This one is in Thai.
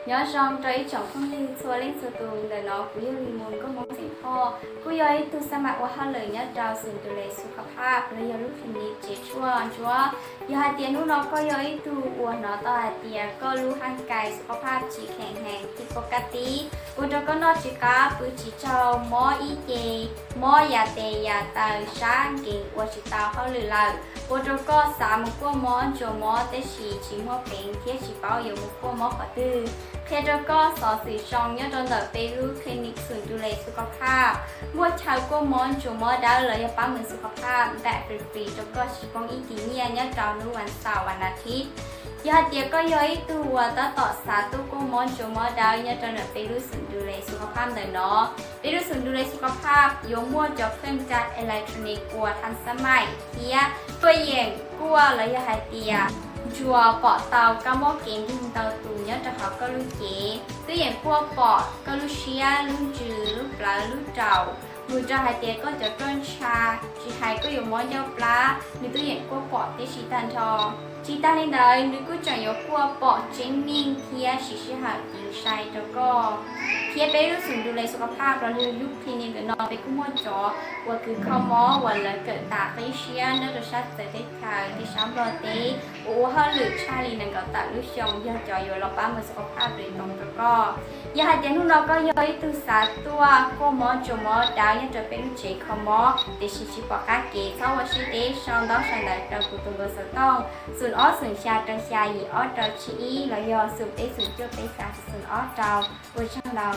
nhớ rằng trái chọn không lưu xua lên số tù để nó cũng như muốn có mong sinh kho cũng như tu sa mạc và hai lời nhớ trao sự từ lệสุขภาพเลยlúcนี้เจ็ดชั่วอย่าเตียนู้นเราก็ย้อยtuอ้วนเนาะต่อเตียก็รู้ร่างกายสุขภาพจีแข็งแรงที่ปกติอุดก็นอจิกาปุจิเจ้าหมออีเจหมอยาเตยาตาช้างเก่งอวจิตาเขาหรือเราอุดก็สามก็หมอจหมอแต่ฉีชิมหัวเป็นเทียชิเป้าอยู่มุกก็หมอขอตื้อเพจก็สอสื่อช่องยอดดไปรู้คลินิกศูนย์ดูแลสุขภาพมวดชาวก็มอนจูมอดาวเลยป้าเหมือนสุขภาพแบบฟรีๆแล้วก็ชิปองอีกีเนียเนี่ยจอนุวันเสาร์วันอาทิตย์ยาเดียก็ย้อยตัวต่อสาตุก็มอนจูมอดาวเนี่ยจอไปรู้ศูนย์ดูแลสุขภาพเลยเนาะไปรู้ศูนย์ดูแลสุขภาพยมวดจบเครื่องจักรอิเล็กทรอนิกส์กัวทันสมัยเทียตัวเย่งกัวเลยยาเดียจัวปอเตาก็มอเก่งที่เตาตูเนี่ยจะเขาก็รู้เก๋ตัวอย่างพวกปอดก็รู้เชียรู้จืดรู้ปลารู้เจ้ามือจะหายเตี้ยก็จะต้นชาชีไทยก็อยู่ม้อนเจ้าปลาหรือตัวอย่างพวกปอดที่ชีตันทอชีตันในใดหรือก็จะยกพวกปอดเจนนิ่งเทียชิหาดิวชัยแล้วก็เทียไปรู้สึกดูแลสุขภาพเราเรียนยุคคลินิกหรือนอนไปกู้มอจอว่าคือข้าวม้อวันละเกิดตาไปเชียเนื้อชัดเสด็จขาที่ช้ำโรตีโอ้ฮะหรือชาลีนั่งกับตาลูกชงยาจอยอยู่เราป้ามือสุขภาพโดยตรงแล้วก็ยาเดียนเราก็ย้อยตัวสาตัวก็มอจมอดาวยังจะเป็นเจคอมอเดชิชิปากาเกะเข้าว่าชิเดชองดอกชันได้เรากุตุงสต้องส่วนอ้อส่วนชาตชาอีอ้อดาวชีแล้วยอสุดเอสุดเจ้าไปสาส่วนอ้อดาวเวอร์ชันเรา